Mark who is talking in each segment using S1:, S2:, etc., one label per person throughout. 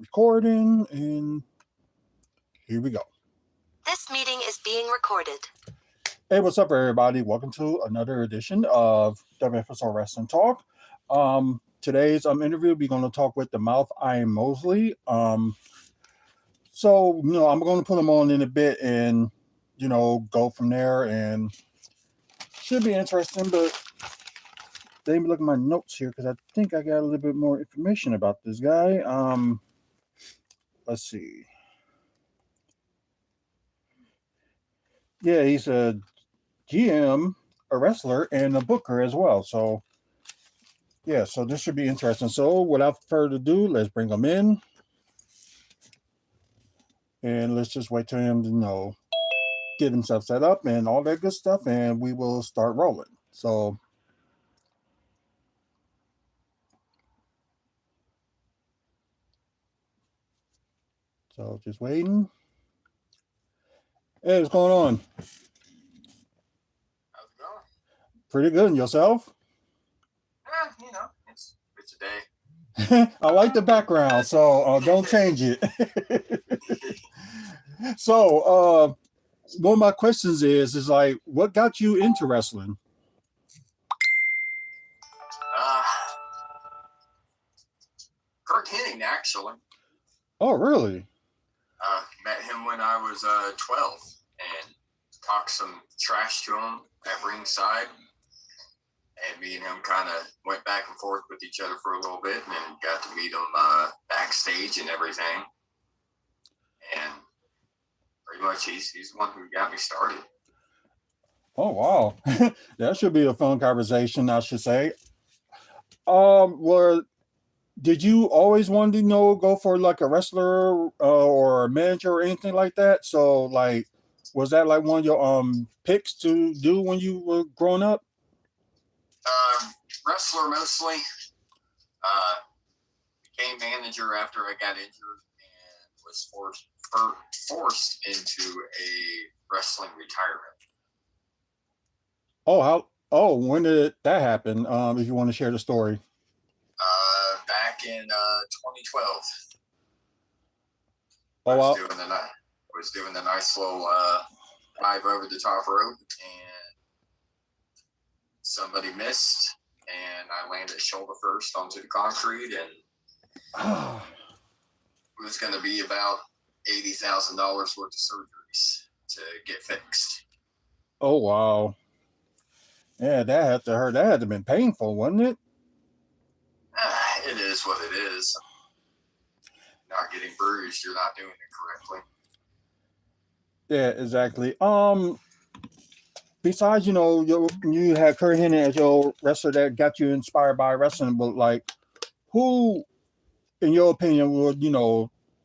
S1: recording, and here we go.
S2: This meeting is being recorded.
S1: Hey, what's up, everybody? Welcome to another edition of WFSO Wrestling Talk. Today's interview, we're going to talk with the Mouth Ian Mosley. I'm going to put him on in a bit and, go from there, and should be interesting, but let me look at my notes here because I think I got a little bit more information about this guy. Let's see. Yeah, he's a GM, a wrestler, and a booker as well. So, yeah, so this should be interesting. So, without further ado, let's bring him in. And let's just wait till him to, get himself set up and all that good stuff, and we will start rolling. So, just waiting. Hey, what's going on?
S3: How's it going?
S1: Pretty good. And yourself?
S3: It's a day.
S1: I like the background, so don't change it. So, one of my questions is like, what got you into wrestling?
S3: Kurt Hennig, actually.
S1: Oh, really?
S3: Met him when I was 12 and talked some trash to him at ringside. And me and him kind of went back and forth with each other for a little bit, and then got to meet him backstage and everything. And pretty much he's the one who got me started.
S1: Oh, wow. That should be a fun conversation, I should say. Well, did you always want to go for like a wrestler or a manager or anything like that? So, like, was that like one of your picks to do when you were growing up?
S3: Wrestler mostly. Became manager after I got injured and was forced into a wrestling retirement.
S1: When did that happen? If you want to share the story.
S3: Back in 2012.
S1: Oh, wow.
S3: I was doing the nice little dive over the top rope, and somebody missed, and I landed shoulder first onto the concrete, and it was going to be about $80,000 worth of surgeries to get fixed.
S1: Oh, wow. Yeah, that had to hurt. That had to have been painful, wasn't it?
S3: It is what it is. Not getting bruised, you're not doing it correctly.
S1: Yeah, exactly. Besides, you had Kurt Hennig as your wrestler that got you inspired by wrestling, but like, who, in your opinion,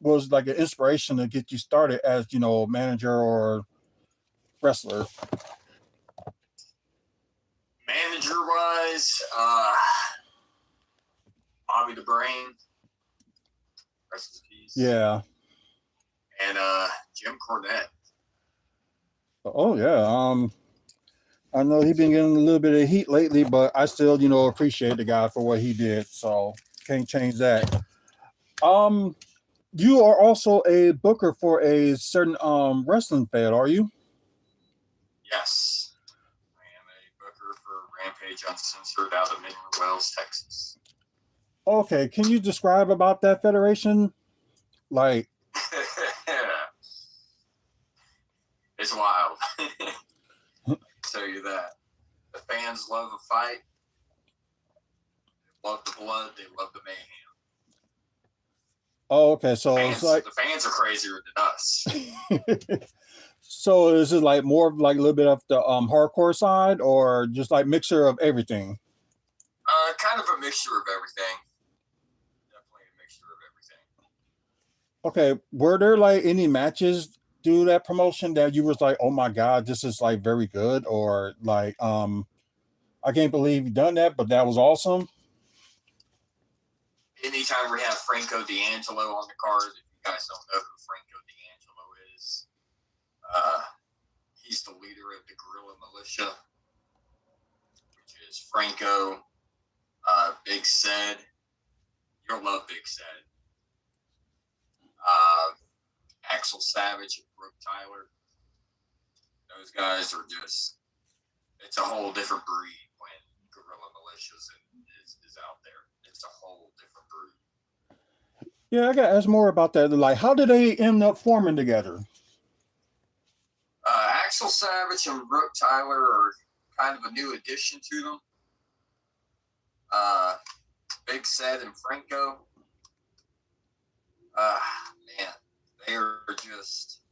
S1: was like an inspiration to get you started as, manager or wrestler?
S3: Manager-wise, Bobby the Brain, rest in peace.
S1: Yeah.
S3: And Jim Cornette.
S1: Oh yeah. I know he's been getting a little bit of heat lately, but I still, appreciate the guy for what he did. So can't change that. You are also a booker for a certain wrestling fed, are you?
S3: Yes. I am a booker for Rampage Uncensored out of Mineral Wells, Texas.
S1: Okay, can you describe about that federation? Like,
S3: it's wild. I can tell you that. The fans love a fight. They love the blood. They love the mayhem.
S1: Oh, okay. So it's like
S3: the fans are crazier than us.
S1: So is it like more of like a little bit of the hardcore side, or just like mixture of everything?
S3: Kind of a mixture of everything. Definitely a mixture of everything.
S1: Okay. Were there like any matches through that promotion that you was like, oh my God, this is like very good, or like I can't believe you done that, but that was awesome?
S3: Anytime we have Franco D'Angelo on the card, if you guys don't know who Franco D'Angelo is, he's the leader of the Guerrilla Militia, which is Franco, Big Ced. You'll love Big Ced. Axel Savage and Brooke Tyler. Those guys are just, it's a whole different breed when Guerrilla Militias is out there. It's a whole different breed.
S1: Yeah, I got to ask more about that. Like, how did they end up forming together?
S3: Axel Savage and Brooke Tyler are kind of a new addition to them. Big Sed and Franco. Man, they are just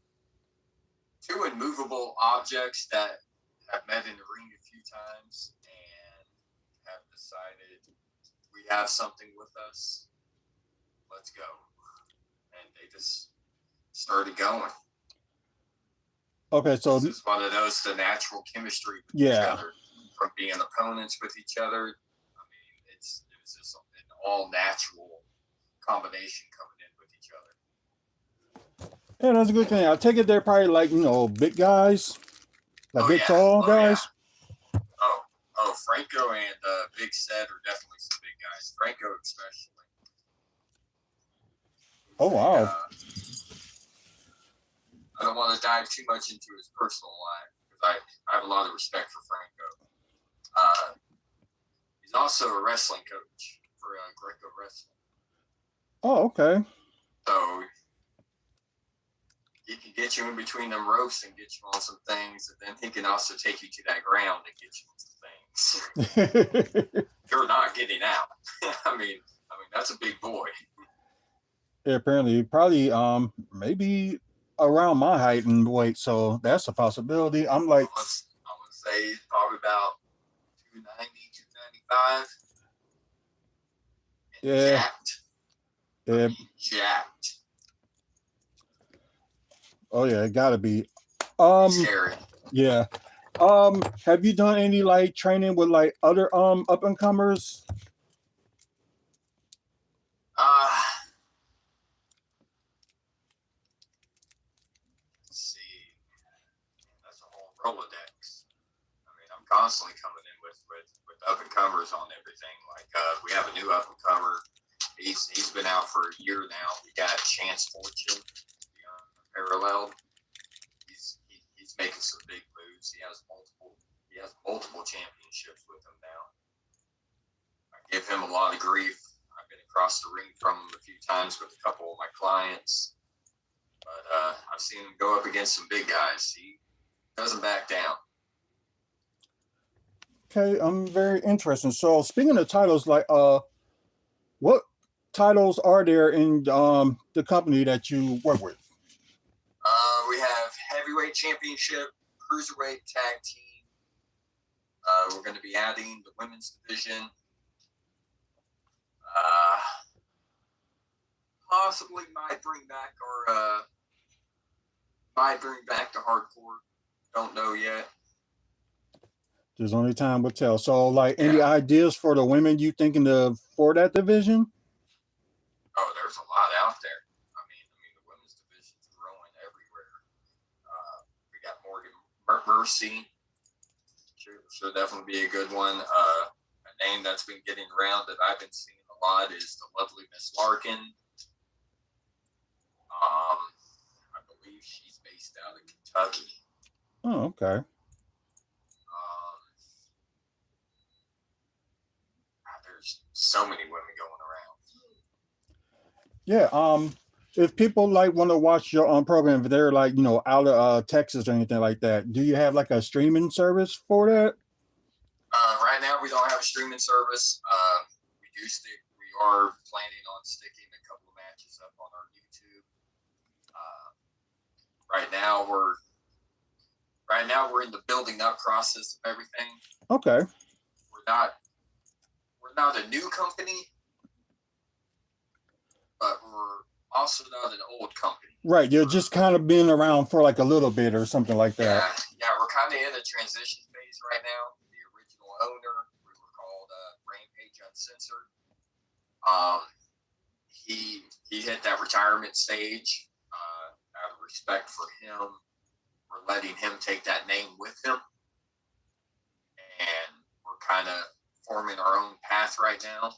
S3: two immovable objects that have met in the ring a few times and have decided we have something with us. Let's go. And they just started going.
S1: Okay, so
S3: this is one of those, the natural chemistry with each other, from being opponents with each other. I mean, it was just an all natural combination coming in with each other.
S1: Yeah, that's a good thing. I take it they're probably like, big guys, like big tall guys.
S3: Yeah. Oh, Franco and Big Sed are definitely some big guys. Franco especially.
S1: Oh wow.
S3: I don't want to dive too much into his personal life because I have a lot of respect for Franco. He's also a wrestling coach for Greco Wrestling.
S1: Oh, okay.
S3: So he can get you in between them ropes and get you on some things, and then he can also take you to that ground and get you on some things. You're not getting out. I mean, that's a big boy.
S1: Yeah, apparently, probably maybe around my height and weight, so that's a possibility. I'm like,
S3: I would say he's probably about 290, 295.
S1: Yeah.
S3: Jacked.
S1: Yeah.
S3: Jacked.
S1: Oh yeah, it gotta be.
S3: Scary.
S1: Yeah. Have you done any like training with like other up and comers?
S3: Let's see. That's a whole Rolodex. I mean, I'm constantly coming in with up and comers on everything. Like we have a new up and comer. He's been out for a year now. We got Chance Fortune, Parallel. He's making some big moves. He has multiple championships with him now. I give him a lot of grief. I've been across the ring from him a few times with a couple of my clients, but I've seen him go up against some big guys. He doesn't back down.
S1: Okay, very interesting. So speaking of titles, like what titles are there in the company that you work with?
S3: We have heavyweight championship, cruiserweight, tag team. We're going to be adding the women's division. Possibly might bring back the hardcore. Don't know yet.
S1: There's only time will tell. So, like, any ideas for the women you thinking of for that division?
S3: Oh, there's a lot out there. I mean, the women's division's growing everywhere. We got Morgan Mercy. Should definitely be a good one. A name that's been getting around that I've been seeing a lot is the lovely Miss Larkin. I believe she's based out of Kentucky.
S1: Oh, okay.
S3: There's so many women going
S1: Yeah.
S3: around.
S1: If people like want to watch your program, if they're like out of Texas or anything like that, do you have like a streaming service for that?
S3: Right now we don't have a streaming service. We are planning on sticking a couple of matches up on our YouTube. Right now we're in the building up process of everything.
S1: Okay.
S3: We're not a new company, but we're also not an old company.
S1: Right, you're just kind of been around for like a little bit or something like that.
S3: Yeah, we're kind of in a transition phase right now. The original owner, we were called Rampage Uncensored. He hit that retirement stage. Out of respect for him, we're letting him take that name with him, and we're kind of forming our own path right now.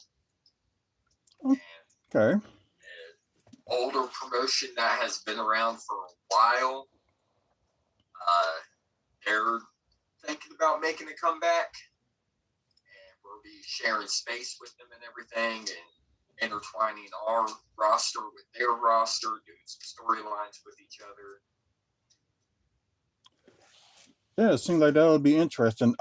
S1: Okay.
S3: Older promotion that has been around for a while. They're thinking about making a comeback, and we'll be sharing space with them and everything, and intertwining our roster with their roster, doing some storylines with each other.
S1: Yeah, it seems like that would be interesting.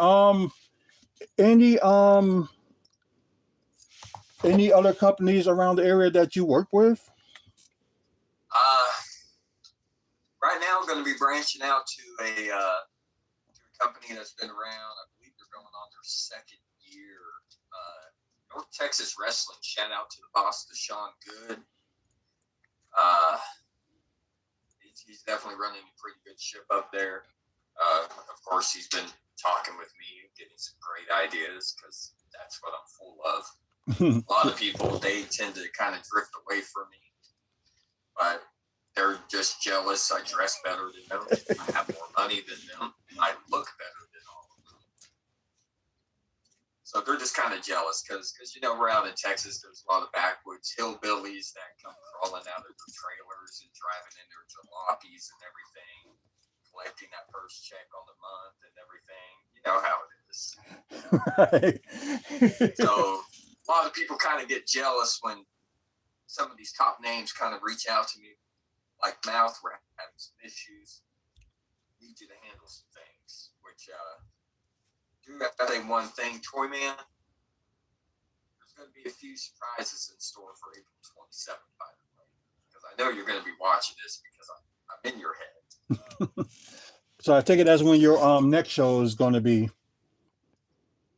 S1: Any other companies around the area that you work with?
S3: Right now, I'm going to be branching out to a company that's been around. I believe they're going on their second year. North Texas Wrestling. Shout out to the boss, Deshaun Good. He's definitely running a pretty good ship up there. Of course, he's been talking with me, getting some great ideas because that's what I'm full of. A lot of people, they tend to kind of drift away from me, but they're just jealous. I dress better than them. I have more money than them. I look better than all of them. So they're just kind of jealous because we're out in Texas. There's a lot of backwoods hillbillies that come crawling out of their trailers and driving in their jalopies and everything, collecting that first check on the month and everything. You know how it is.
S1: Right.
S3: So a lot of people kind of get jealous when some of these top names kind of reach out to me, like Mouth, we're having some issues. Need you to handle some things, which do have to say one thing, Toy Man. There's going to be a few surprises in store for April 27th, by the way, because I know you're going to be watching this because I'm in your head.
S1: So I take it as when your next show is going to be.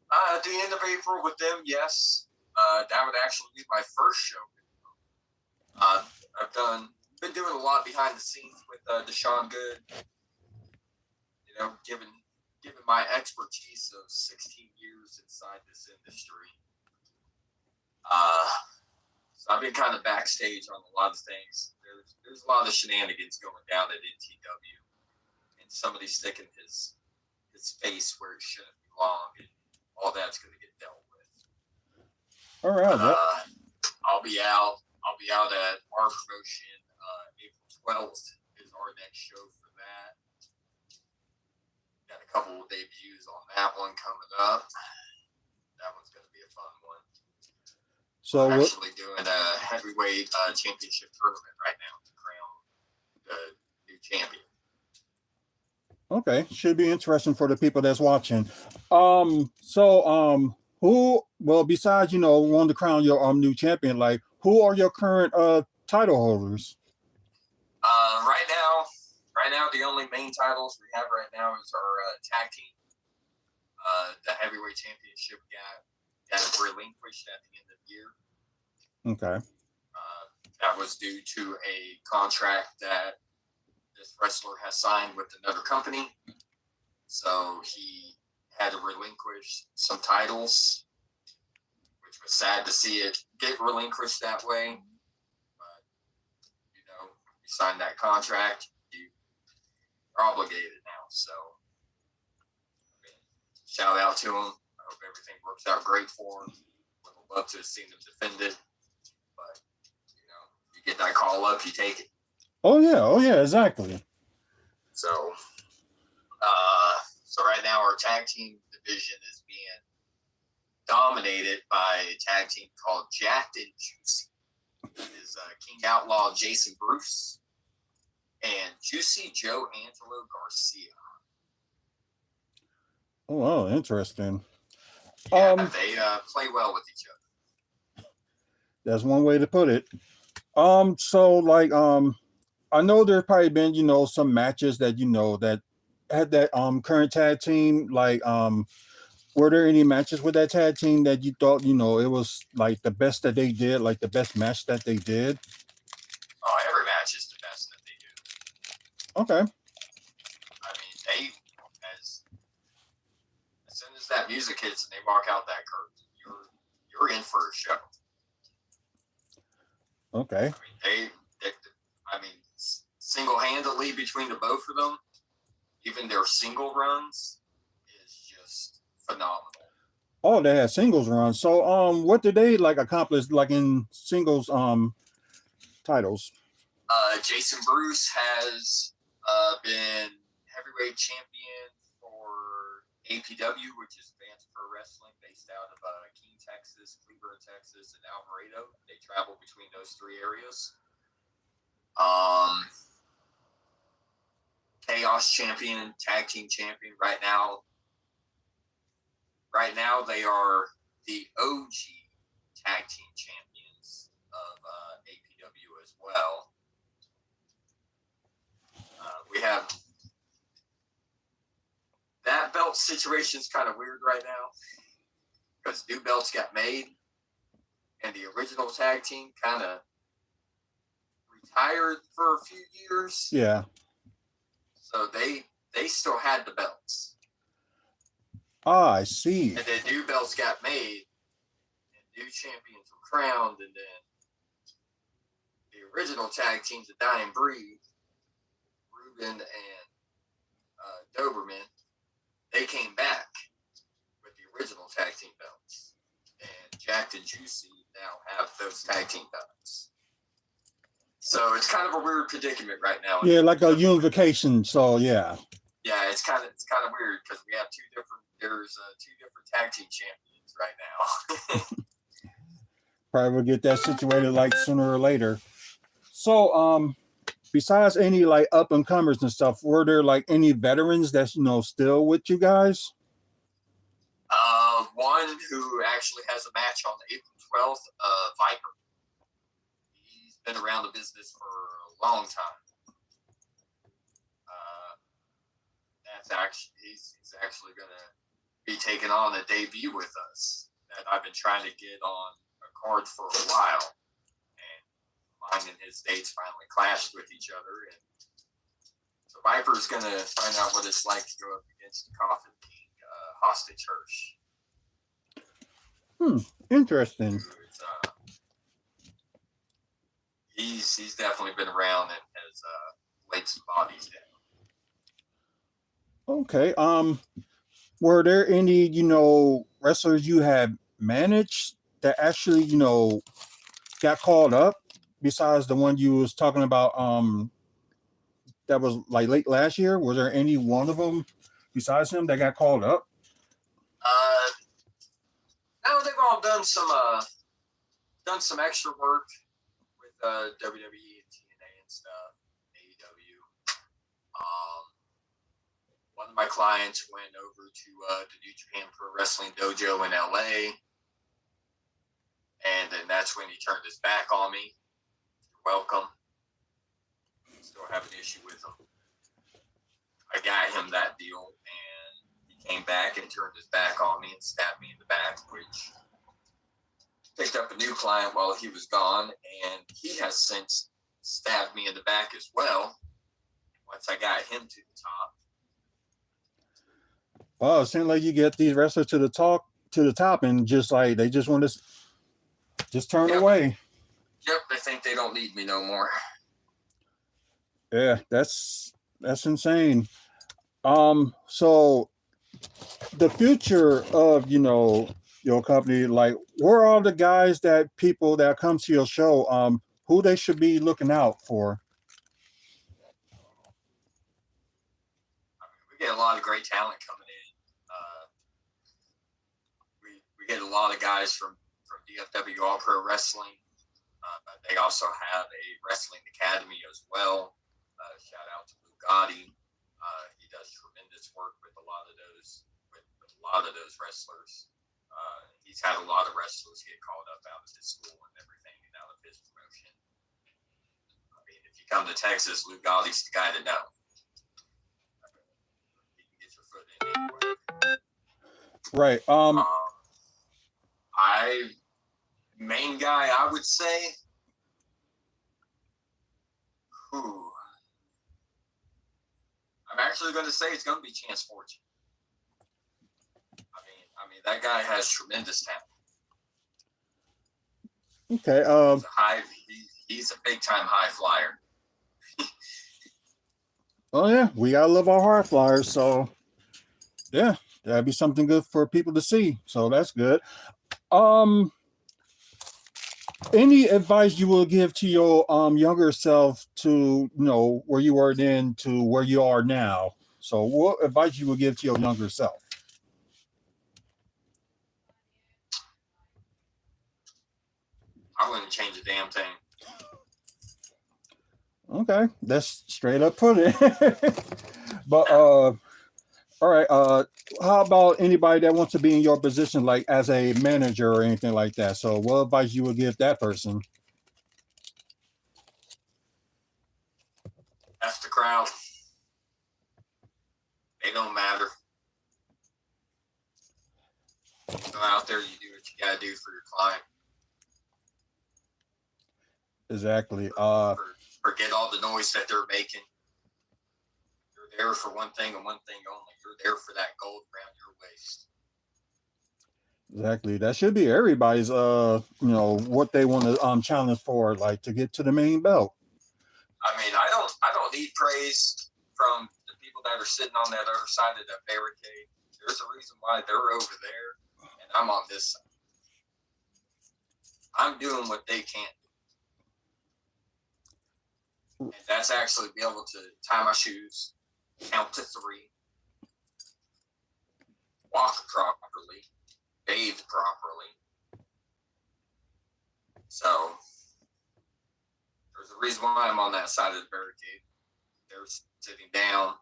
S3: At the end of April with them, yes. That would actually be my first show. I've been doing a lot behind the scenes with Deshaun Good. Given my expertise of 16 years inside this industry. So I've been kind of backstage on a lot of things. There's a lot of shenanigans going down at NTW, and somebody sticking his face where it shouldn't belong, and all that's going to get dealt with.
S1: All right.
S3: I'll be out at our promotion. April 12th is our next show for that. Got a couple of debuts on that one coming up. That one's going to be a fun one.
S1: So
S3: we're actually doing a heavyweight championship tournament right now to crown the new champion.
S1: Okay, should be interesting for the people that's watching. Who? Well, besides wanting to crown your new champion, like who are your current title holders?
S3: Right now, the only main titles we have right now is our tag team. The heavyweight championship got relinquished at the end of the year.
S1: Okay.
S3: That was due to a contract that this wrestler has signed with another company. So he had to relinquish some titles, which was sad to see it get relinquished that way. But, you signed that contract, you're obligated now. So, shout out to him. I hope everything works out great for him. Would love to have seen him defend it. But, you get that call up, you take it.
S1: Oh yeah, exactly.
S3: So right now our tag team division is being dominated by a tag team called Jacked and Juicy. It is King Outlaw Jason Bruce and Juicy Joe Angelo Garcia.
S1: Oh, wow, interesting.
S3: Yeah, they play well with each other.
S1: That's one way to put it. I know there's probably been, some matches that, that had that current tag team. Were there any matches with that tag team that you thought, it was like the best that they did, like the best match that they did?
S3: Oh, every match is the best that they do.
S1: Okay.
S3: I mean, as soon as that music hits and they walk out that curtain, you're in for a show.
S1: Okay.
S3: I mean, single-handedly between the both of them, even their single runs is just phenomenal.
S1: Oh, they had singles runs. So, what did they accomplish in singles titles?
S3: Jason Bruce has Been heavyweight champion for APW, which is Advanced Pro Wrestling, based out of Keene, Texas, Cleburne, Texas, and Alvarado. They travel between those three areas. Chaos champion, tag team champion. Right now they are the OG tag team champions of APW as well. We have that belt situation is kind of weird right now because new belts got made and the original tag team kind of retired for a few years.
S1: Yeah.
S3: So they still had the belts.
S1: Ah, I see.
S3: And then new belts got made and new champions were crowned, and then the original tag teams, the Dying Breed, Ruben and Doberman, they came back with the original tag team belts. And Jacked and Juicy now have those tag team belts. So it's kind of a weird predicament right now.
S1: Yeah, like a unification. So yeah.
S3: Yeah, it's kind of weird because we have two different tag team champions right now.
S1: Probably will get that situated like sooner or later. So besides any like up and comers and stuff, were there like any veterans that's still with you guys?
S3: One who actually has a match on April 12th, Viper. He's been around the business for a long time. He's actually going to be taking on a debut with us that I've been trying to get on a card for a while. And mine and his dates finally clashed with each other. And so Viper's going to find out what it's like to go up against the Coffin King, Hostage Hirsch.
S1: Interesting.
S3: He's definitely been around and has laid some bodies down.
S1: Okay. Were there any, wrestlers you had managed that actually, got called up besides the one you was talking about that was like late last year? Was there any one of them besides him that got called up?
S3: No, they've all done some extra work with WWE and TNA and stuff, AEW. One of my clients went over to the New Japan Pro Wrestling Dojo in LA, and then that's when he turned his back on me. You're welcome. Still have an issue with him. I got him that deal, and he came back and turned his back on me and stabbed me in the back, which picked up a new client while he was gone, and he has since stabbed me in the back as well once I got him to the top.
S1: Oh, it seems like you get these wrestlers to the top, and just like they just want to just turn away.
S3: Yep, they think they don't need me no more.
S1: Yeah, that's insane. So the future of your company, like, where are the guys that people that come to your show, who they should be looking out for?
S3: We get a lot of great talent coming in. We get a lot of guys from DFW All Pro Wrestling. They also have a wrestling academy as well. Shout out to Bugatti. He does tremendous work with a lot of those wrestlers. He's had a lot of wrestlers get called up out of his school and everything, and out of his promotion. I mean, if you come to Texas, Lugatti's the guy to know. You can get your foot in anywhere.
S1: Right.
S3: Main guy, I would say. I'm actually going to say it's going to be Chance Fortune. I mean, that guy has tremendous talent.
S1: Okay.
S3: He's a big time high flyer.
S1: Oh yeah, we gotta love our high flyers. So yeah, that'd be something good for people to see. So that's good. Any advice you will give to your younger self to where you were then to where you are now? So what advice you will give to your younger self?
S3: I wouldn't change a damn thing.
S1: Okay, that's straight up put it. But all right, how about anybody that wants to be in your position, like as a manager or anything like that? So what advice you would give that person?
S3: That's the crowd. They don't matter. Go out there, you do what you gotta do for your client.
S1: Exactly.
S3: Forget all the noise that they're making. You're there for one thing and one thing only. You're there for that gold around your waist.
S1: Exactly. That should be everybody's what they want to challenge for, like to get to the main belt.
S3: I mean, I don't need praise from the people that are sitting on that other side of that barricade. There's a reason why they're over there and I'm on this side. I'm doing what they can't do. And that's actually be able to tie my shoes, count to 3, walk properly, bathe properly. So there's a reason why I'm on that side of the barricade. They're sitting down,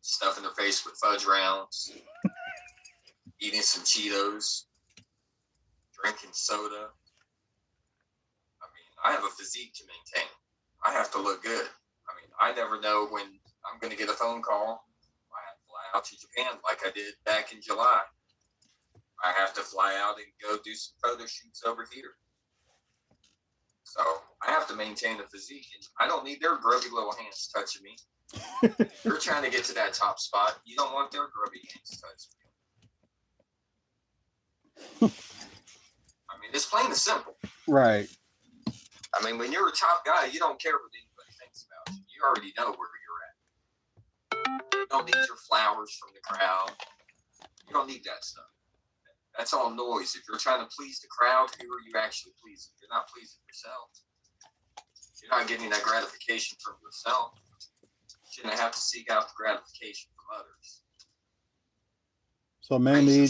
S3: stuffing their face with fudge rounds, eating some Cheetos, drinking soda. I mean, I have a physique to maintain. I have to look good. I mean, I never know when I'm going to get a phone call. I have to fly out to Japan like I did back in July. I have to fly out and go do some photo shoots over here. So I have to maintain a physique, and I don't need their grubby little hands touching me. If you're trying to get to that top spot, you don't want their grubby hands touching you. I mean, it's plain and simple.
S1: Right.
S3: I mean, when you're a top guy, you don't care what anybody thinks about you. You already know where you're at. You don't need your flowers from the crowd. You don't need that stuff. That's all noise. If you're trying to please the crowd, who are you actually pleasing? You're not pleasing yourself. You're not getting that gratification from yourself. You shouldn't have to seek out the gratification from others.
S1: So mainly,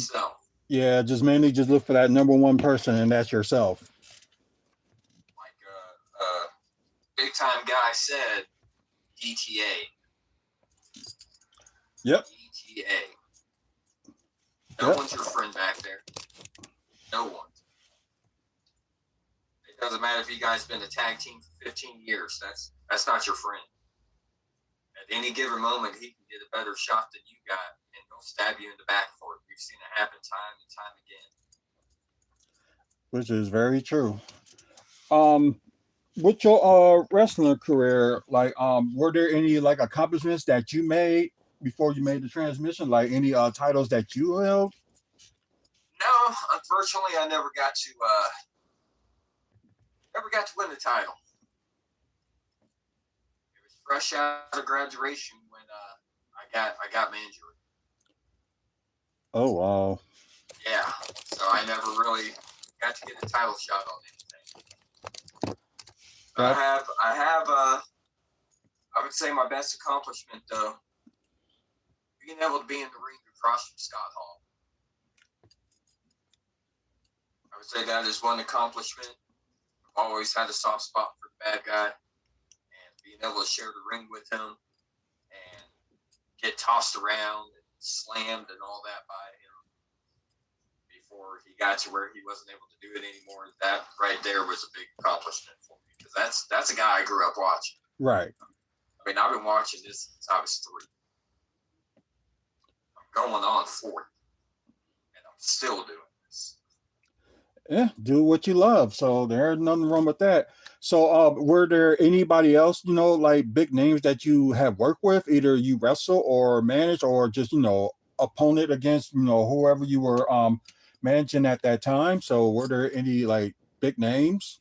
S1: yeah, just mainly just look for that number one person, and that's yourself.
S3: Like big time guy said, ETA.
S1: Yep.
S3: ETA. No one's your friend back there. No one. It doesn't matter if you guys been a tag team for 15 years. That's not your friend. At any given moment, he can get a better shot than you got, and he'll stab you in the back for it. We've seen it happen time and time again.
S1: Which is very true. With your wrestling career, like were there any like accomplishments that you made before you made the transmission, like any titles that you held?
S3: No, unfortunately, I never got to win the title. It was fresh out of graduation when I got my injury.
S1: Oh wow.
S3: Yeah, so I never really got to get a title shot on anything. I would say my best accomplishment though, being able to be in the ring across from Scott Hall. I would say that is one accomplishment. I've always had a soft spot for the bad guy, and being able to share the ring with him and get tossed around and slammed and all that by him before he got to where he wasn't able to do it anymore. That right there was a big accomplishment for me, because that's a guy I grew up watching.
S1: Right.
S3: I mean, I've been watching this since I was 3. I'm going on 40, and I'm still doing this.
S1: Yeah, do what you love. So there's nothing wrong with that. So were there anybody else, like big names that you have worked with, either you wrestle or manage, or just, opponent against, whoever you were managing at that time? So were there any like big names?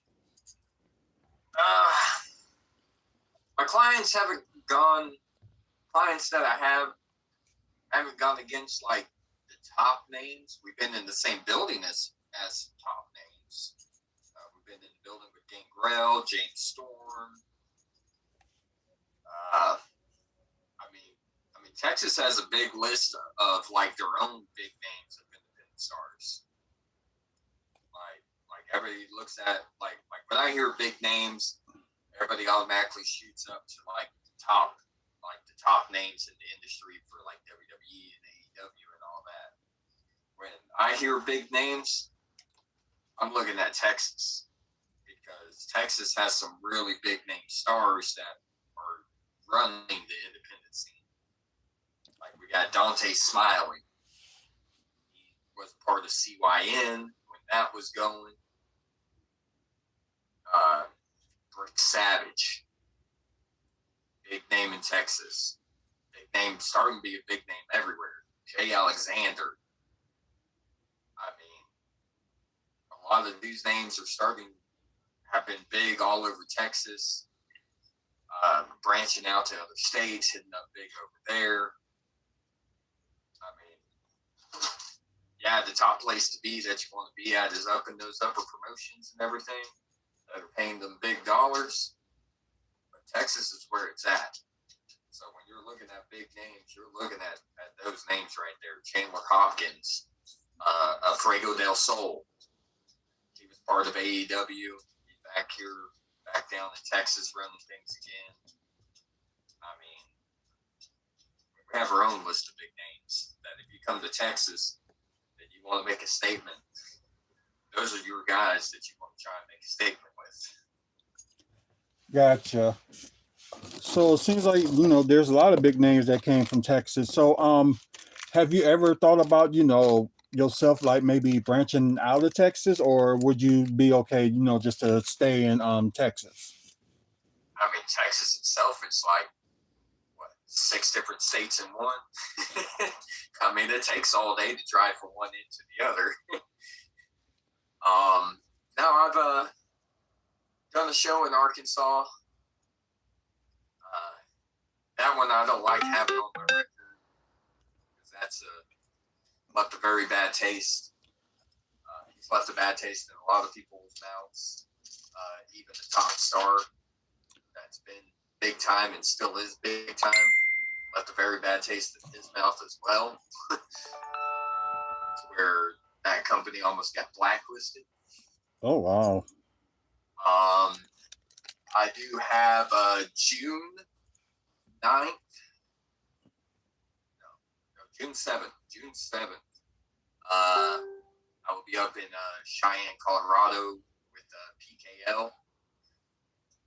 S3: My clients that I haven't gone against like the top names. We've been in the same building as top names. been in the building with Gangrel, James Storm. I mean, Texas has a big list of like their own big names of independent stars. Like everybody looks at like when I hear big names, everybody automatically shoots up to like the top names in the industry for like WWE and AEW and all that. When I hear big names, I'm looking at Texas because Texas has some really big name stars that are running the independent scene. Like we got Dante Smiley. He was part of CYN when that was going. Rick Savage, big name in Texas. Big name, starting to be a big name everywhere. Jay Alexander. I mean, a lot of these names have been big all over Texas, branching out to other states, hitting up big over there. I mean, yeah, the top place to be that you want to be at is up in those upper promotions and everything that are paying them big dollars. But Texas is where it's at. So when you're looking at big names, you're looking at those names right there. Chandler Hopkins, Fuego del Sol. He was part of AEW. He's back down in Texas running things again. I mean, we have our own list of big names that if you come to Texas and you want to make a statement, those are your guys that you want to try and make a statement with.
S1: Gotcha. So it seems like, there's a lot of big names that came from Texas. So have you ever thought about, yourself like maybe branching out of Texas, or would you be okay, just to stay in Texas?
S3: I mean, Texas itself is like, 6 different states in one. I mean, it takes all day to drive from one end to the other. Now I've done a show in Arkansas. That one I don't like having on my record because that's left a very bad taste. He's left a bad taste in a lot of people's mouths. Even the top star that's been big time and still is big time left a very bad taste in his mouth as well. Where that company almost got blacklisted.
S1: Oh, wow.
S3: I do have June 9th. No, June 7th. June 7th. I will be up in Cheyenne, Colorado with PKL,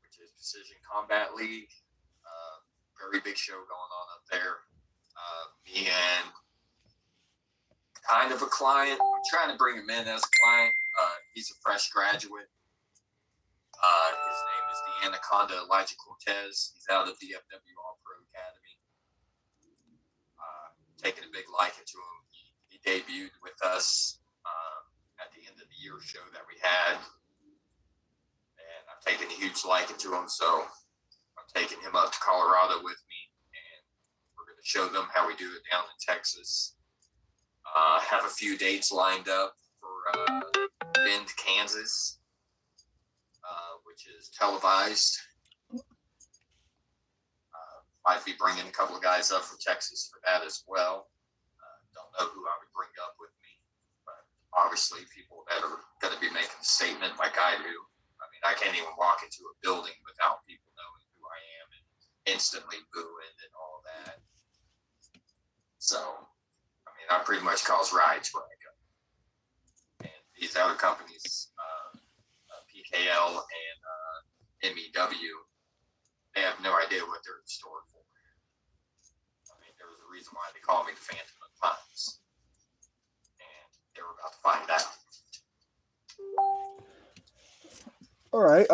S3: which is Precision Combat League. Very big show going on up there. Me and kind of a client. I'm trying to bring him in as a client. He's a fresh graduate. His name is the Anaconda Elijah Cortez. He's out of the FW All Pro Academy. Taking a big liking to him. He debuted with us at the end of the year show that we had. And I've taken a huge liking to him, so I'm taking him up to Colorado with me, and we're going to show them how we do it down in Texas. Have a few dates lined up for Bend, Kansas, which is televised. Might be bringing a couple of guys up from Texas for that as well. Don't know who I would bring up with me, but obviously people that are going to be making a statement like I do. I mean, I can't even walk into a building without people knowing who I am and instantly booing and all that. So, I mean, I pretty much cause riots where I go. And these other companies, PKL and MEW, they have no idea what they're in store for. I mean, there was a reason why they call me the Phantom of Times. And they were about to find out.
S1: All right.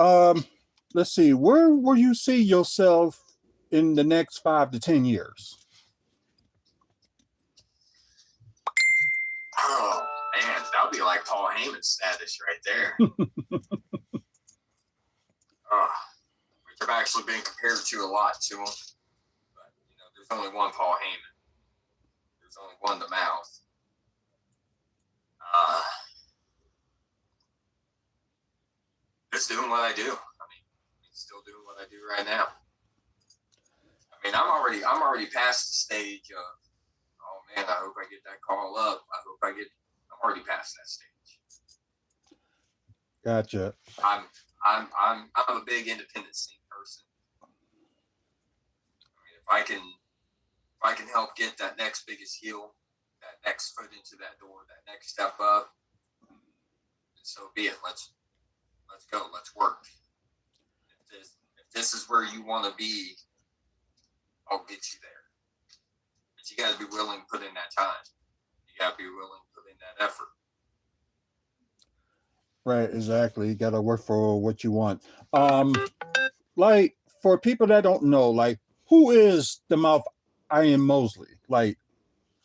S1: Let's see. Where will you see yourself in the next 5 to 10 years?
S3: Oh, man, that'll be like Paul Heyman status right there. Which I've actually been compared to a lot to him. But, there's only one Paul Heyman. There's only one The Mouth. Just doing what I do. I mean, still doing what I do right now. I mean, I'm already past the stage of, oh man, I hope I get that call up. I'm already past that stage.
S1: Gotcha.
S3: I'm a big independent scene person. I mean, if I can help get that next biggest heel, that next foot into that door, that next step up, so be it. Let's go. Let's work. If this is where you want to be, I'll get you there. But you got to be willing to put in that time. You got to be willing to put in that effort.
S1: Right, exactly. You got to work for what you want. Like, for people that don't know, like, who is the Mouth Ian Mosley? Like,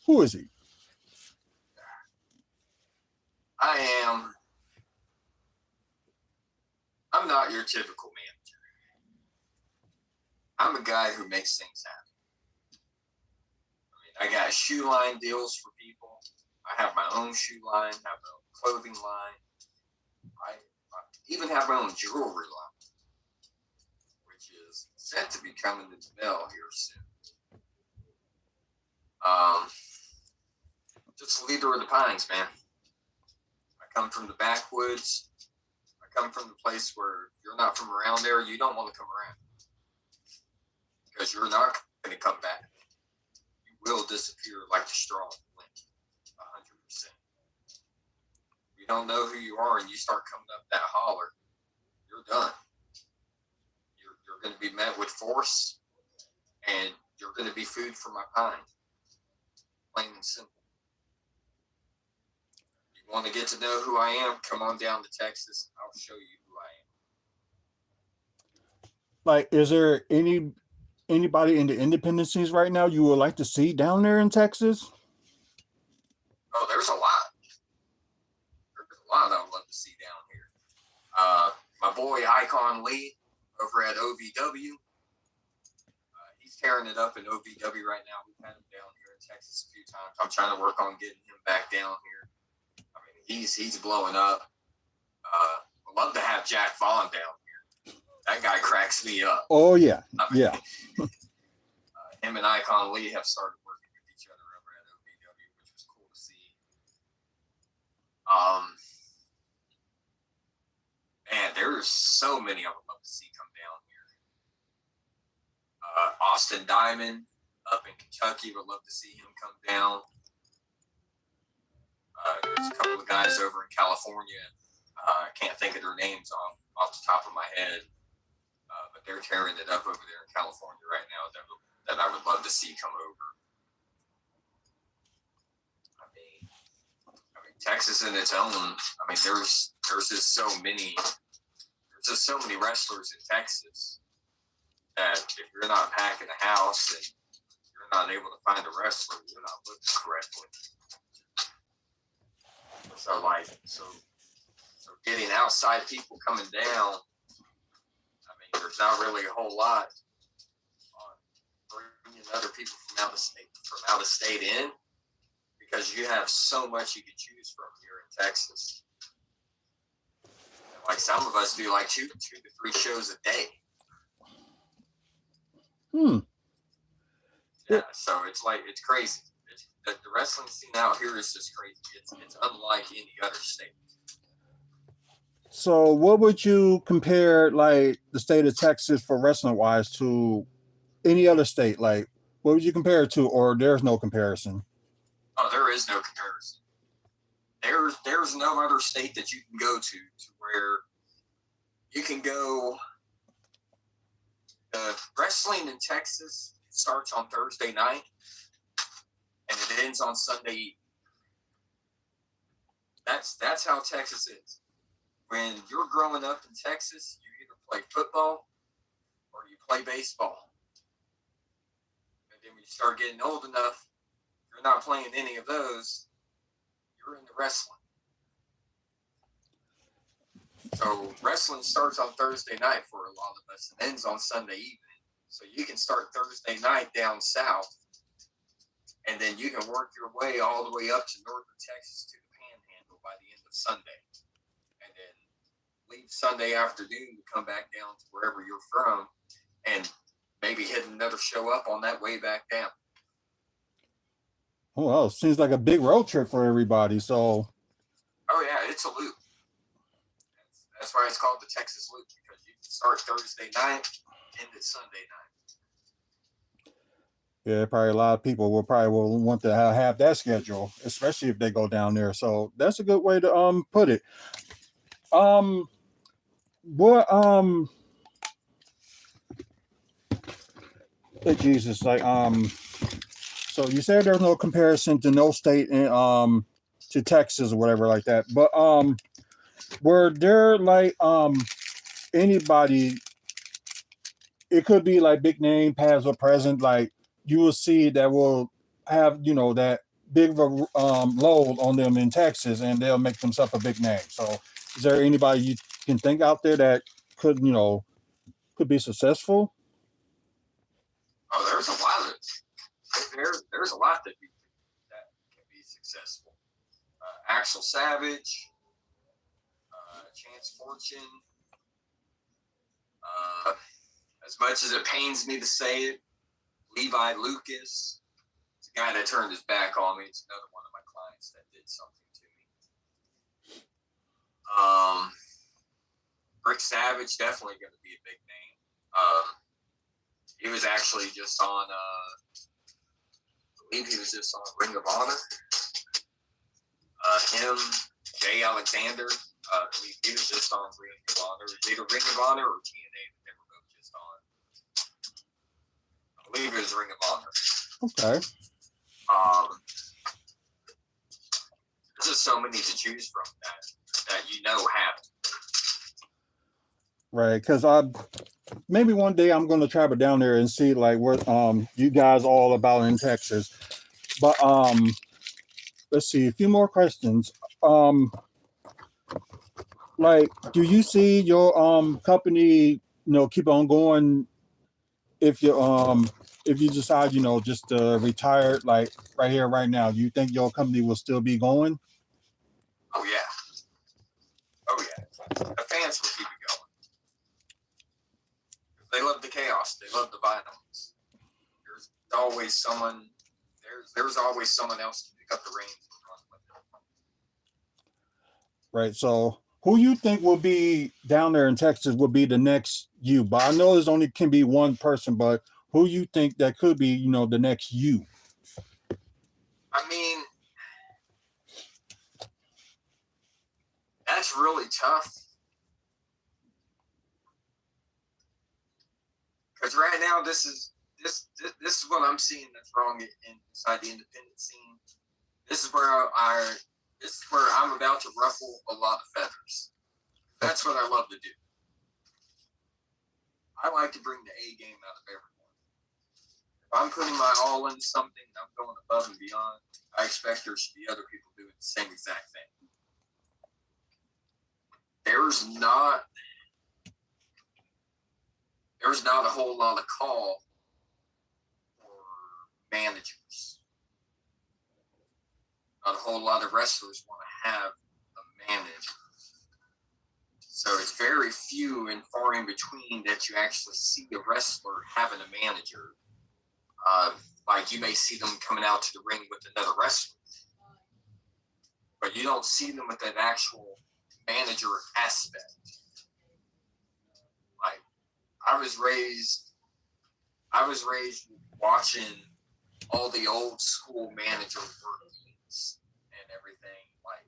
S1: who is he?
S3: I'm not your typical manager. I'm a guy who makes things happen. I mean, I got shoe line deals for people. I have my own shoe line, have my own clothing line. I even have my own jewelry line, which is set to be coming in the mail here soon. Just a leader of the Pines, man. I come from the backwoods. I come from the place where if you're not from around there, you don't want to come around. Because you're not going to come back. You will disappear like a straw in the wind. 100%. If you don't know who you are and you start coming up that holler, you're done. You're going to be met with force, and you're going to be food for my pine. Plain and simple. You want to get to know who I am? Come on down to Texas. I'll show you who I am.
S1: Like, is there anybody in the independent scenes right now you would like to see down there in Texas?
S3: Oh, there's a lot. There's a lot I would love to see down here. My boy Icon Lee over at OVW. He's tearing it up in OVW right now. We've had him down here in Texas a few times. I'm trying to work on getting him back down here. I mean, he's blowing up. I'd love to have Jack Vaughn down here. That guy cracks me up.
S1: Oh yeah,
S3: I mean,
S1: yeah.
S3: Him and Icon Lee have started working with each other over at OVW, which was cool to see. Man, there's so many I would love to see come down here. Austin Diamond up in Kentucky, would love to see him come down. There's a couple of guys over in California. I can't think of their names off the top of my head, but they're tearing it up over there in California right now that I would love to see come over. I mean, Texas in its own. I mean, there's just so many wrestlers in Texas that if you're not packing a house and you're not able to find a wrestler, you're not looking correctly. So getting outside people coming down, I mean, there's not really a whole lot on bringing other people from out of state in, because you have so much you can choose from here in Texas. Like some of us do like 2 to 3 shows a day. Yeah, so it's crazy. The wrestling scene out here is just crazy. It's unlike any other state.
S1: So what would you compare, like, the state of Texas for wrestling wise to any other state? Like, what would you compare it to, or there's no comparison?
S3: Oh, there is no comparison. There's no other state that you can go to where you can go. Wrestling in Texas starts on Thursday night and it ends on Sunday evening. That's how Texas is. When you're growing up in Texas, you either play football or you play baseball. And then when you start getting old enough, you're not playing any of those. You're into wrestling. So wrestling starts on Thursday night for a lot of us and ends on Sunday evening. So you can start Thursday night down south, and then you can work your way all the way up to northern Texas to the Panhandle by the end of Sunday. And then leave Sunday afternoon to come back down to wherever you're from, and maybe hit another show up on that way back down.
S1: Oh, well, seems like a big road trip for everybody. So,
S3: oh yeah, it's a loop. That's why it's called the Texas Loop, because you can start Thursday night, end at Sunday night.
S1: yeah, probably a lot of people will want to have that schedule, especially if they go down there. So that's a good way to put it. What Jesus, like so you said there's no comparison to no state in to Texas or whatever like that. But were there like anybody, it could be like big name, past or present, like you will see that will have, that big of a load on them in Texas, and they'll make themselves a big name. So is there anybody you can think out there that could, could be successful?
S3: Oh, there's a lot of there's a lot that can be successful. Axel Savage, Chance Fortune. As much as it pains me to say it, Levi Lucas, it's a guy that turned his back on me. It's another one of my clients that did something to me. Rick Savage, definitely going to be a big name. He was actually just on, I believe he was just on Ring of Honor. Him, Jay Alexander, I believe he was just on Ring of Honor. Either Ring of Honor or TNA that they were both just on. I believe it was Ring of Honor.
S1: Okay.
S3: There's just so many to choose from that have it.
S1: Right, because maybe one day I'm going to travel down there and see like what you guys all about in Texas. But let's see, a few more questions. Like, do you see your company, keep on going if you decide, just to retire, like right here, right now? Do you think your company will still be going?
S3: Oh yeah. The fans will keep it going. They love the chaos. They love the violence. There's always someone. There's always someone else to pick up the reins and run with it.
S1: Right. So, who you think will be down there in Texas will be the next you? But I know there's only can be one person. But who you think that could be, the next you?
S3: I mean, that's really tough. Because right now, this is what I'm seeing that's wrong inside the independent scene. This is where I'm about to ruffle a lot of feathers. That's what I love to do. I like to bring the A game out of everyone. If I'm putting my all into something, I'm going above and beyond. I expect there should be other people doing the same exact thing. There's not a whole lot of call for managers. Not a whole lot of wrestlers want to have a manager. So it's very few and far in between that you actually see a wrestler having a manager. Like you may see them coming out to the ring with another wrestler, but you don't see them with that actual manager aspect. Like I was raised watching all the old school manager workings and everything. Like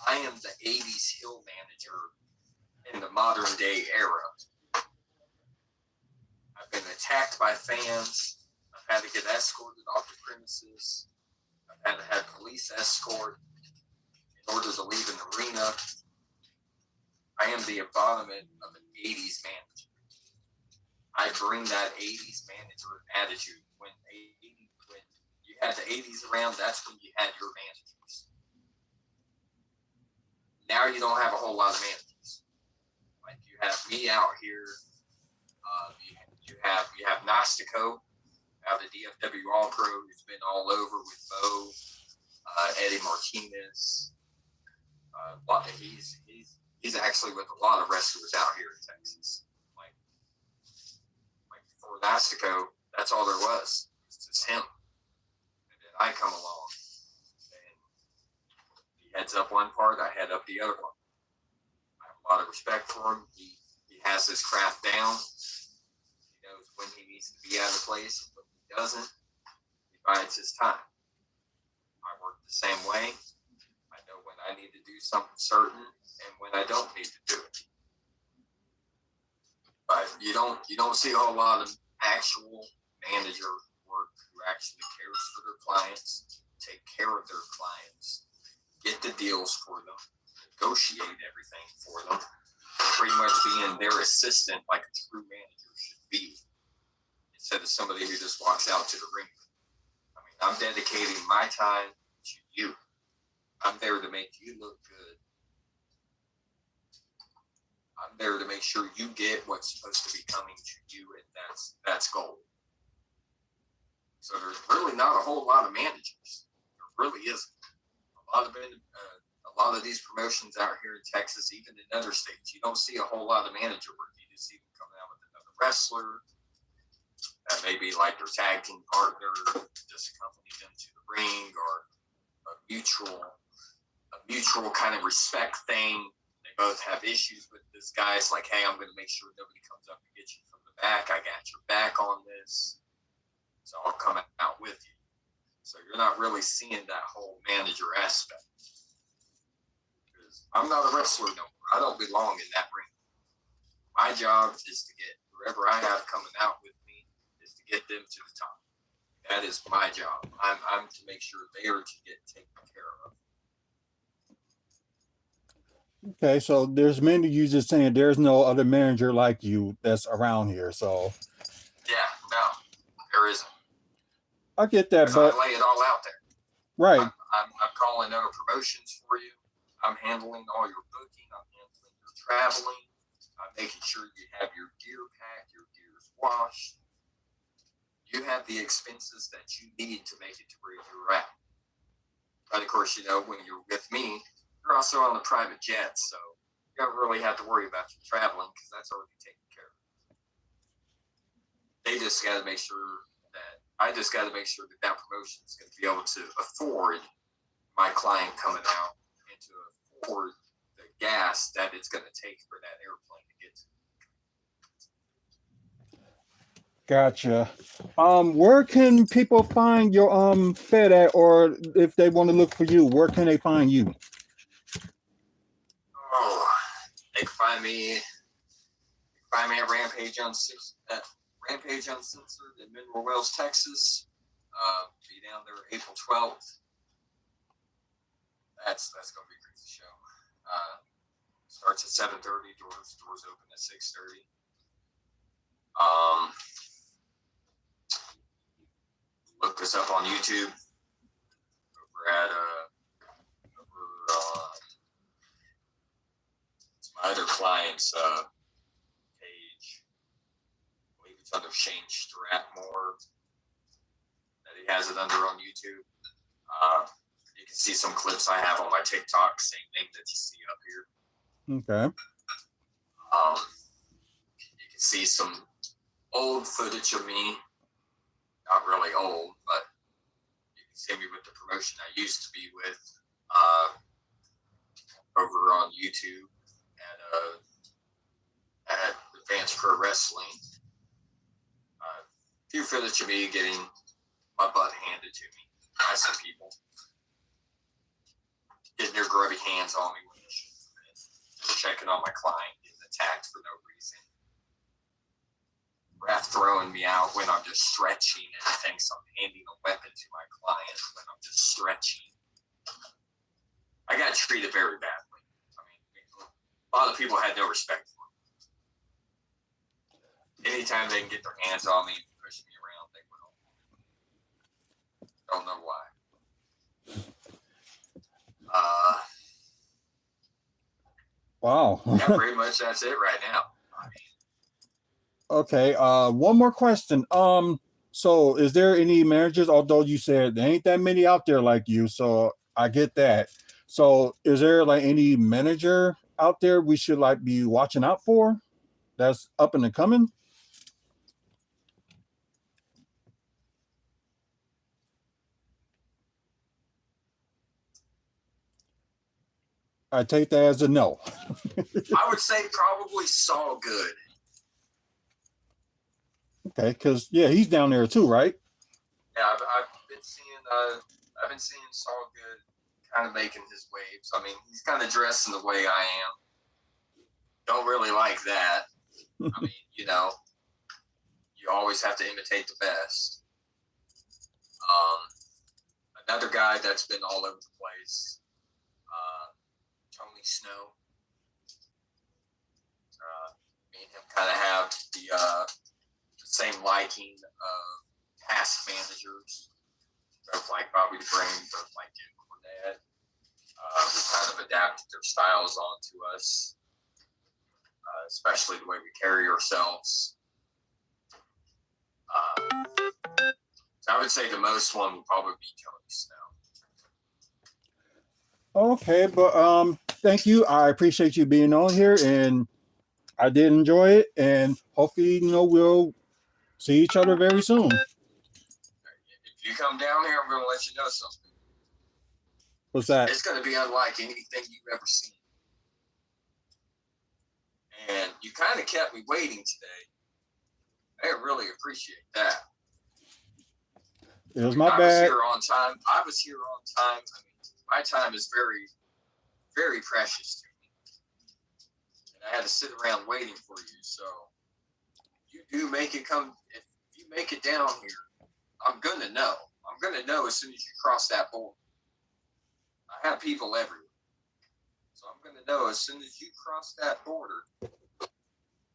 S3: I am the 80s heel manager in the modern day era. I've been attacked by fans. I've had to get escorted off the premises. I've had to have police escort in order to leave an arena. I am the embodiment of an 80s manager. I bring that 80s manager attitude. When you had the 80s around, that's when you had your managers. Now you don't have a whole lot of managers. Like you have me out here. You have Nostico out of DFW All Pro, who's been all over with Bo, Eddie Martinez. He's he's actually with a lot of wrestlers out here in Texas. Like before Nastico, that's all there was. It's just him. And then I come along, and he heads up one part, I head up the other one. I have a lot of respect for him. He has his craft down. He knows when he needs to be out of place, and when he doesn't, he bides his time. I work the same way. I know when I need to do something certain and when I don't need to do it. But you don't see a whole lot of actual manager work who actually cares for their clients, take care of their clients, get the deals for them, negotiate everything for them, pretty much being their assistant like a true manager should be, instead of somebody who just walks out to the ring. I mean, I'm dedicating my time to you. I'm there to make you look good. I'm there to make sure you get what's supposed to be coming to you, and that's gold. So there's really not a whole lot of managers. There really isn't. A lot of these promotions out here in Texas, even in other states, you don't see a whole lot of manager work. You just see them coming out with another wrestler that may be like their tag team partner, just accompany them to the ring, or a mutual kind of respect thing. They both have issues with this guy. It's like, hey, I'm going to make sure nobody comes up and gets you from the back. I got your back on this, so I'll come out with you. So you're not really seeing that whole manager aspect. I'm not a wrestler no more. I don't belong in that ring. My job is to get whoever I have coming out with me is to get them to the top. That is my job. I'm to make sure they are to get taken care of.
S1: Okay, so there's many of you just saying there's no other manager like you that's around here. So
S3: Yeah, no, there isn't.
S1: I get that,
S3: Because
S1: but
S3: I lay it all out there.
S1: right.
S3: I'm calling other promotions for you. I'm handling all your booking. I'm handling your traveling. I'm making sure you have your gear packed, your gear's washed. You have the expenses that you need to make it to where you're at. But of course, when you're with me, you're also on the private jet, so you don't really have to worry about your traveling because that's already taken care of. I just got to make sure that that promotion is going to be able to afford my client coming out and to afford the gas that it's going to take for that airplane to get to.
S1: Gotcha. Where can people find your Fed at, or if they want to look for you, where can they find you?
S3: Oh, they can find me at Rampage Uncensored in Mineral Wells, Texas. Be down there April 12th. That's gonna be a crazy show. Starts at 7:30. Doors open at 6:30. Look us up on YouTube. Over at it's my other client's page. I believe it's under Shane Stratmore that he has it under on YouTube. You can see some clips I have on my TikTok, same thing that you see up here.
S1: Okay.
S3: You can see some old footage of me. Not really old, but you can see me with the promotion I used to be with over on YouTube at Advanced Pro Wrestling. A few footage of me getting my butt handed to me by some people. Getting their grubby hands on me when they shouldn't have been. Just checking on my client, getting attacked for no reason. Ref throwing me out when I'm just stretching and thinks I'm handing a weapon to my client when I'm just stretching. I got treated very badly. I mean, a lot of people had no respect for me. Anytime they can get their hands on me and push me around, they will. Don't know why.
S1: Wow.
S3: Yeah, pretty much that's it right now.
S1: Okay. One more question. So is there any managers, although you said there ain't that many out there like you, so I get that. So is there like any manager out there we should like be watching out for that's up and coming? I take that as a no.
S3: I would say probably Saul Good.
S1: Okay, because yeah, he's down there too, right?
S3: Yeah, I've been seeing Saul Good kind of making his waves. I mean, he's kind of dressing the way I am. Don't really like that. I mean, you always have to imitate the best. Another guy that's been all over the place, Tony Snow. Me and him kind of have the same liking of task managers. Both like Bobby the Brain, both like Jim Cornette. We kind of adapted their styles onto us, especially the way we carry ourselves. So I would say the most one would probably be Tony Snow.
S1: Okay, but thank you. I appreciate you being on here, and I did enjoy it. And hopefully, we'll see each other very soon.
S3: If you come down here, I'm going to let you know something.
S1: What's that?
S3: It's going to be unlike anything you've ever seen. And you kind of kept me waiting today. I really appreciate that.
S1: It was my bad.
S3: I was here on time. I mean, my time is very, very precious to me. And I had to sit around waiting for you. So you do make it come. If you make it down here, I'm going to know. I'm going to know as soon as you cross that border. I have people everywhere. So I'm going to know as soon as you cross that border,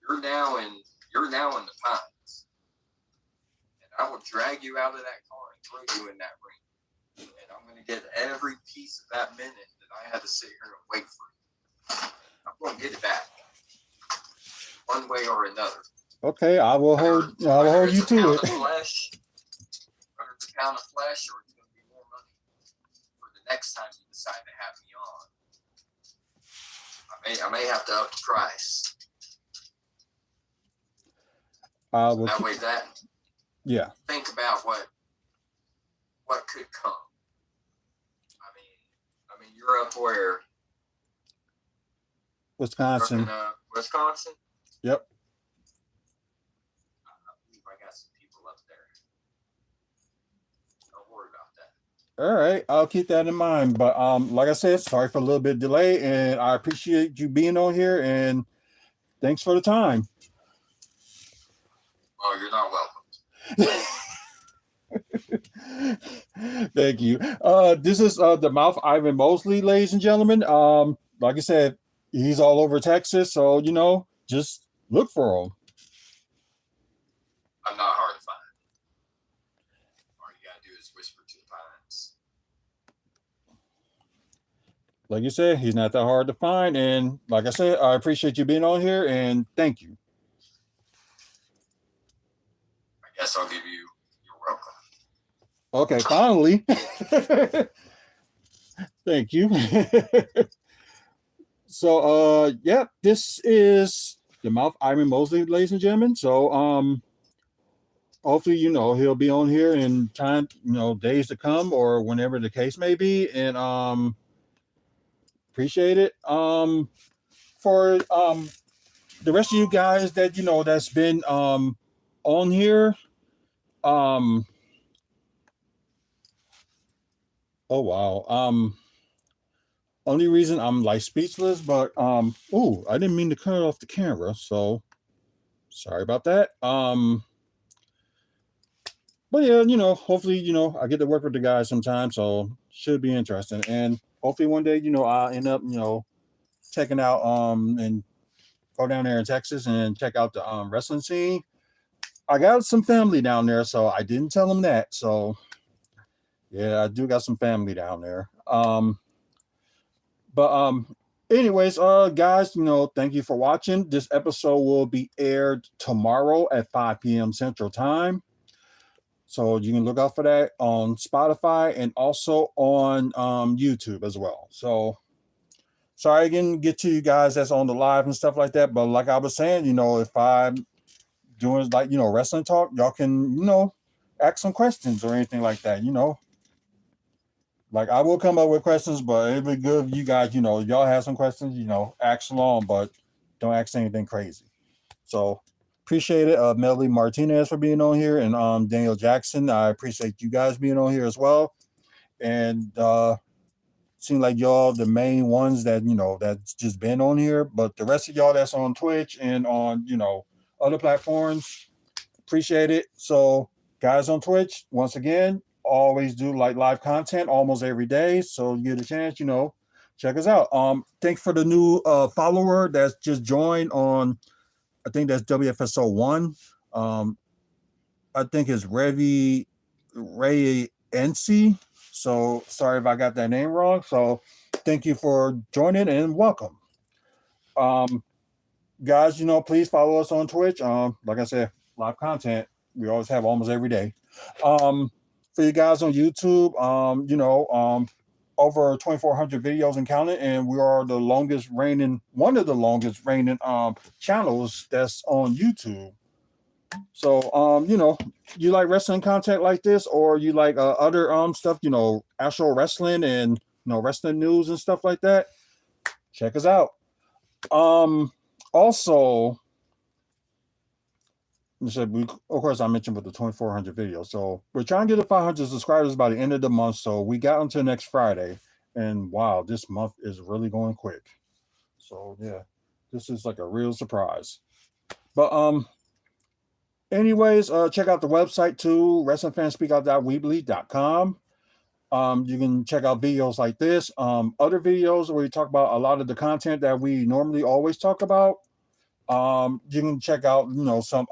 S3: you're now in the Pines. And I will drag you out of that car and throw you in that ring. And I'm going to get every piece of that minute that I had to sit here and wait for you. I'm going to get it back. One way or another.
S1: Okay, I will hold you to it.
S3: Whether it's a pound of flesh or it's going to be more money for the next time you decide to have me on. I may have to up the price. That way
S1: yeah.
S3: Think about what could come. I mean, you're up where?
S1: Wisconsin.
S3: Wisconsin?
S1: Yep.
S3: I believe I got some people up there. Don't worry about that.
S1: All right, I'll keep that in mind. But like I said, sorry for a little bit of delay, and I appreciate you being on here, and thanks for the time.
S3: Oh, you're not welcome.
S1: Thank you. This is the Mouth Ian Mosley, ladies and gentlemen. Like I said, he's all over Texas, so just look for him.
S3: I'm not hard to find. All you gotta do is whisper to the pines.
S1: Like you said, he's not that hard to find, and like I said, I appreciate you being on here, and thank you.
S3: I guess I'll give you your welcome.
S1: Okay, finally. Thank you. So, yeah, this is the Mouth Ian Mosley, ladies and gentlemen. So, hopefully, he'll be on here in time, days to come or whenever the case may be. And, appreciate it. For, the rest of you guys that, that's been, on here, oh, wow. Only reason I'm like speechless, but I didn't mean to cut off the camera, so sorry about that. But yeah, hopefully, I get to work with the guys sometime, so should be interesting. And hopefully one day, I'll end up, checking out and go down there in Texas and check out the wrestling scene. I got some family down there, so I didn't tell them that. So yeah, I do got some family down there. But anyways, guys, thank you for watching. This episode will be aired tomorrow at 5 p.m. Central Time. So you can look out for that on Spotify and also on YouTube as well. So sorry I didn't get to you guys that's on the live and stuff like that. But like I was saying, you know, if I'm doing like, you know, wrestling talk, y'all can, you know, ask some questions or anything like that, you know. Like I will come up with questions, but it'd be good if you guys, you know, y'all have some questions, you know, ask along, but don't ask anything crazy. So appreciate it. Melody Martinez for being on here, and Daniel Jackson. I appreciate you guys being on here as well. And seem like y'all the main ones that, you know, that's just been on here. But the rest of y'all that's on Twitch and on, you know, other platforms, appreciate it. So guys on Twitch, once again, always do like live content almost every day. So you get a chance, you know, check us out. Thanks for the new follower that's just joined on, I think that's WFSO 1. I think it's Ray NC. So sorry if I got that name wrong. So thank you for joining and welcome. Guys, you know, please follow us on Twitch. Like I said, live content we always have almost every day. For you guys on YouTube, you know, over 2,400 videos and counting, and we are the longest reigning, one of the longest reigning channels that's on YouTube. So you know, you like wrestling content like this, or you like other stuff, you know, actual wrestling and, you know, wrestling news and stuff like that, check us out. Also, of course, I mentioned with the 2,400 videos. So we're trying to get to 500 subscribers by the end of the month. So we got until next Friday, and wow, this month is really going quick. So yeah, this is like a real surprise. But anyways, check out the website too, wrestlingfanspeakout.weebly.com. You can check out videos like this, other videos where we talk about a lot of the content that we normally always talk about. You can check out, you know, some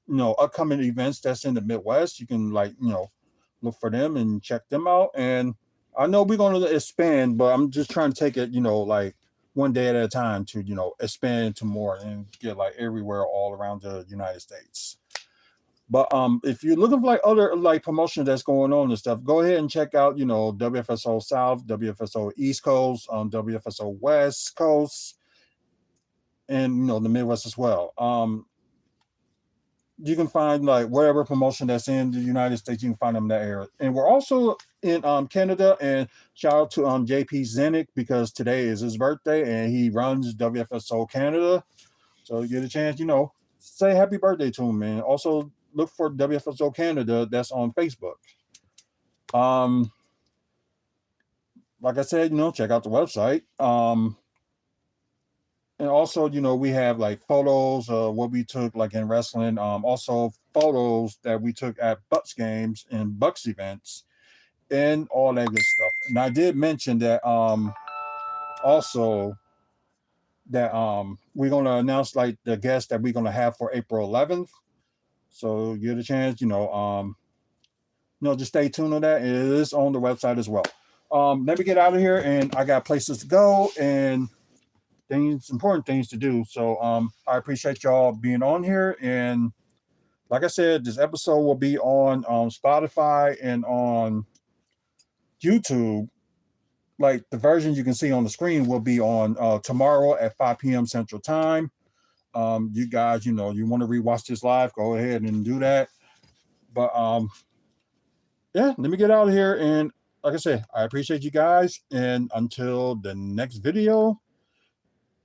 S1: you know, upcoming events that's in the Midwest. You can, like, you know, look for them and check them out. And I know we're going to expand, but I'm just trying to take it, you know, like one day at a time to, you know, expand to more and get like everywhere all around the United States. But if you're looking for like other like promotion that's going on and stuff, go ahead and check out, you know, WFSO South, WFSO East Coast, WFSO West Coast, and, you know, the Midwest as well. You can find like whatever promotion that's in the United States, you can find them in that area. And we're also in Canada, and shout out to JP Zenick, because today is his birthday and he runs WFSO Canada. So you get a chance, you know, say happy birthday to him, and also look for WFSO Canada that's on Facebook. Like I said, you know, check out the website. And also, you know, we have like photos of what we took like in wrestling. Also photos that we took at Bucks games and Bucks events and all that good stuff. And I did mention that also that we're gonna announce like the guests that we're gonna have for April 11th. So you get a chance, you know, just stay tuned on that. It is on the website as well. Let me get out of here, and I got places to go and important things to do. So I appreciate y'all being on here, and like I said, this episode will be on Spotify and on YouTube. Like the version you can see on the screen will be on tomorrow at 5 p.m. Central Time. You guys, you know, you want to rewatch this live, go ahead and do that. But yeah, let me get out of here, and like I said, I appreciate you guys, and until the next video,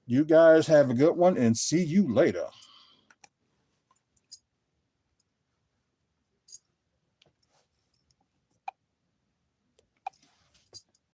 S1: you guys have a good one, and see you later.